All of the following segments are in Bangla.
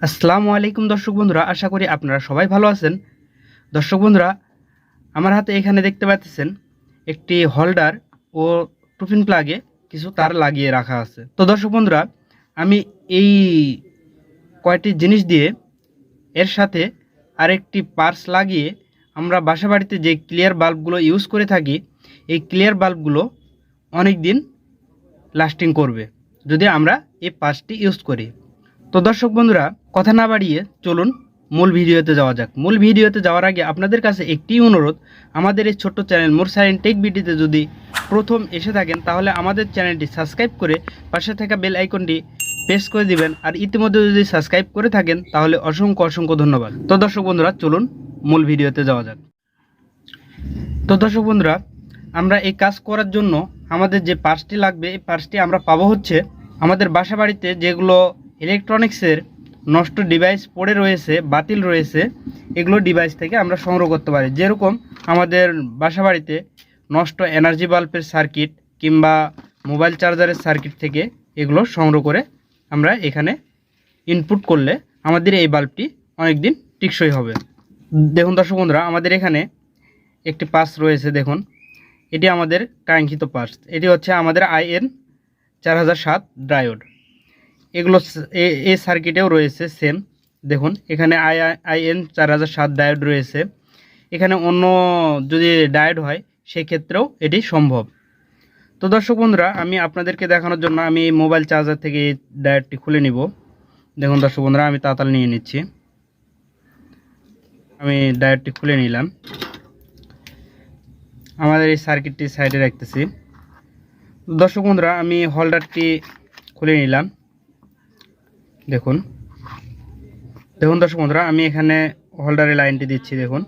আসসালামু আলাইকুম দর্শক বন্ধুরা, আশা করি আপনারা সবাই ভালো আছেন। দর্শক বন্ধুরা, আমার হাতে এখানে দেখতে পাচ্ছেন একটি হোল্ডার ও টুপিন প্লাগে কিছু তার লাগিয়ে রাখা আছে। তো দর্শক বন্ধুরা, আমি এই কয়টি জিনিস দিয়ে এর সাথে আরেকটি পার্স লাগিয়ে আমরা বাসা বাড়িতে যে ক্লিয়ার বাল্বগুলো ইউজ করে থাকি, এই ক্লিয়ার বাল্বগুলো অনেক দিন লাস্টিং করবে যদি আমরা এই পার্সটি ইউজ করি। তো দর্শক বন্ধুরা, কথা না বাড়িয়ে চলুন মূল ভিডিওতে যাওয়া যাক। মূল ভিডিওতে যাওয়ার আগে আপনাদের কাছে একটি অনুরোধ, আমাদের এই ছোট্ট চ্যানেল মুরসালিন টেক ভিডিওতে যদি প্রথম এসে থাকেন তাহলে আমাদের চ্যানেলটি সাবস্ক্রাইব করে পাশে থাকা বেল আইকনটি প্রেস করে দিবেন। আর ইতিমধ্যে যদি সাবস্ক্রাইব করে থাকেন তাহলে অসংখ্য অসংখ্য ধন্যবাদ। তো দর্শক বন্ধুরা, চলুন মূল ভিডিওতে যাওয়া যাক। তো দর্শক বন্ধুরা, আমরা এই কাজ করার জন্য আমাদের যে পার্সটি লাগবে, এই পার্সটি আমরা পাবো হচ্ছে আমাদের বাসা বাড়িতে যেগুলো ইলেকট্রনিক্সের নষ্ট ডিভাইস পড়ে রয়েছে, বাতিল রয়েছে, এগুলো ডিভাইস থেকে আমরা সংগ্রহ করতে পারি। যেরকম আমাদের বাসা বাড়িতে নষ্ট এনার্জি বাল্বের সার্কিট কিংবা মোবাইল চার্জারের সার্কিট থেকে এগুলো সংগ্রহ করে আমরা এখানে ইনপুট করলে আমাদের এই বাল্বটি অনেক দিন টেকসই হবে। দেখুন দর্শক বন্ধুরা, আমাদের এখানে একটি পার্স রয়েছে। দেখুন, এটি আমাদের কাঙ্ক্ষিত পার্স। এটি হচ্ছে আমাদের IN 4007 ডায়োড। এগুলো এই সার্কিটেও রয়েছে সেম। দেখুন, এখানে IN 4007 ডায়োড রয়েছে। এখানে অন্য যদি ডায়োড হয় সেক্ষেত্রেও এটি সম্ভব। তো দর্শক বন্ধুরা, আমি আপনাদেরকে দেখানোর জন্য আমি এই মোবাইল চার্জার থেকে এই ডায়োডটি খুলে নিব। দেখুন দর্শক বন্ধুরা, আমি তাতাল নিয়ে নিচ্ছি। আমি ডায়োডটি খুলে নিলাম। আমাদের এই সার্কিটটি সাইডে রাখতেছি। দর্শক বন্ধুরা, আমি হোল্ডারটি খুলে নিলাম। দেখুন দর্শক বন্ধুরা, আমি এখানে হোল্ডারে লাইনটি দিচ্ছি। দেখুন,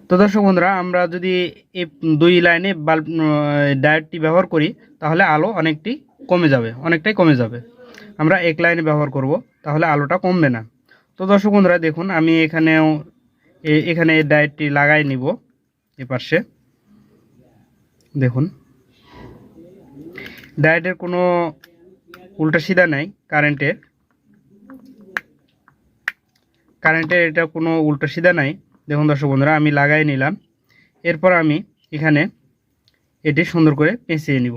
তো দর্শক বন্ধুরা, আমরা যদি এই দুই লাইনে বাল্ব ডায়োডটি ব্যবহার করি তাহলে আলো অনেকটাই কমে যাবে। আমরা এক লাইনে ব্যবহার করব তাহলে আলোটা কমবে না। তো দর্শক বন্ধুরা, দেখুন আমি এখানে ডায়োডটি লাগাই নিব এই পাশে। দেখুন, ডায়োডের কোনো উল্টা সিধা নাই। কারেন্টের এটা কোনো উল্টা সিধা নাই। দেখুন দর্শক বন্ধুরা, আমি লাগাই নিলাম। এরপর আমি এখানে এটি সুন্দর করে পেঁচিয়ে নিব।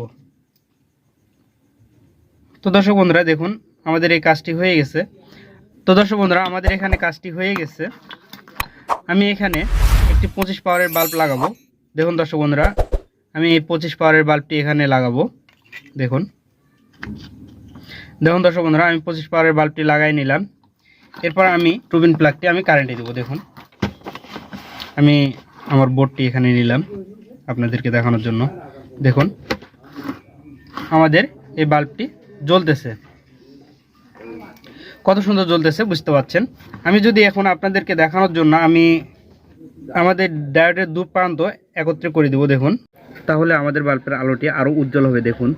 তো দর্শক বন্ধুরা, দেখুন আমাদের এই কাজটি হয়ে গেছে। আমি এখানে একটি 25 পাওয়ারের বাল্ব লাগাবো। দেখুন দর্শক বন্ধুরা, আমি এই 25 পাওয়ারের বাল্বটি এখানে লাগাবো। দেখুন দর্শক বন্ধুরা, আমি 25 পাওয়ারের বাল্বটি লাগাই নিলাম। এরপর আমি টুবিন প্লাগটি আমি কারেন্টে দেবো। দেখুন, আমি আমার বোর্ডটি এখানে নিলাম আপনাদেরকে দেখানোর জন্য। দেখুন, আমাদের এই বাল্বটি জ্বলতেছে। কত সুন্দর জ্বলতেছে বুঝতে পারছেন। আমি যদি এখন আপনাদেরকে দেখানোর জন্য আমি আমাদের ডায়োডের দু প্রান্ত একত্রে করে দেব, দেখুন, তাহলে আমাদের বাল্বের আলোটি আরও উজ্জ্বল হবে। দেখুন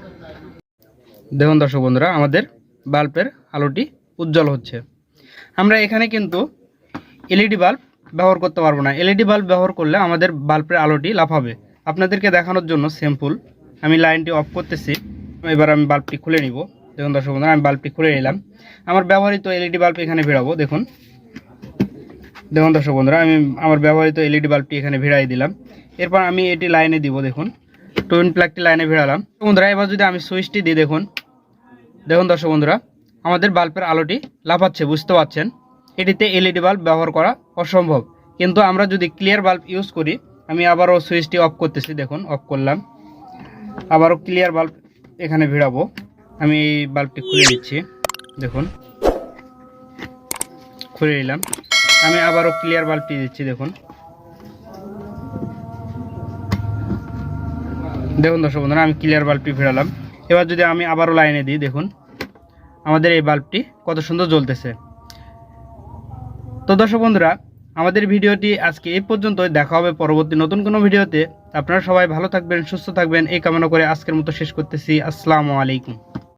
দর্শক বন্ধুরা, আমাদের বাল্বের আলোটি উজ্জ্বল হচ্ছে। আমরা এখানে কিন্তু LED বাল্ব ব্যবহার করতে পারবো না। LED বাল্ব ব্যবহার করলে আমাদের বাল্বের আলোটি লাফাবে। আপনাদেরকে দেখানোর জন্য সিম্পল আমি লাইনটি অফ করতেছি। এবার আমি বাল্বটি খুলে নিব। দেখুন দর্শক বন্ধুরা, আমি বাল্বটি খুলে নিলাম। আমার ব্যবহৃত LED বাল্ব এখানে ভিড়াবো। দেখুন দর্শক বন্ধুরা, আমি আমার ব্যবহৃত LED বাল্বটি এখানে ভিড়াই দিলাম। এরপর আমি এটি লাইনে দিব। দেখুন, টুইন প্লাগটি লাইনে ভিড়ালাম। বন্ধুরা, এবার যদি আমি সুইচটি দিই, দেখুন দর্শক বন্ধুরা, আমাদের বাল্বের আলোটি লাফাচ্ছে বুঝতে পারছেন। এটিতে LED বাল্ব ব্যবহার করা অসম্ভব। কিন্তু আমরা যদি ক্লিয়ার বাল্ব ইউজ করি, আমি আবারও সুইচটি অফ করতেছি। দেখুন, অফ করলাম। আবারও ক্লিয়ার বাল্ব এখানে ভিড়াবো। আমি এই বাল্বটি খুলে নিচ্ছি। দেখুন, খুলে নিলাম। আমি আবারও ক্লিয়ার বাল্বটি দিচ্ছি। দেখুন দর্শক বন্ধুরা, আমি ক্লিয়ার বাল্বটি ভিড়ালাম। এবার যদি আমি আবারও লাইনে দিই, দেখুন আমাদের এই বাল্বটি কত সুন্দর জ্বলতেছে। তো দর্শক বন্ধুরা, আমাদের ভিডিওটি আজকে এই পর্যন্তই। দেখা হবে পরবর্তী নতুন কোনো ভিডিওতে। আপনারা সবাই ভালো থাকবেন, সুস্থ থাকবেন এই কামনা করে আজকের মতো শেষ করতেছি। আসসালামু আলাইকুম।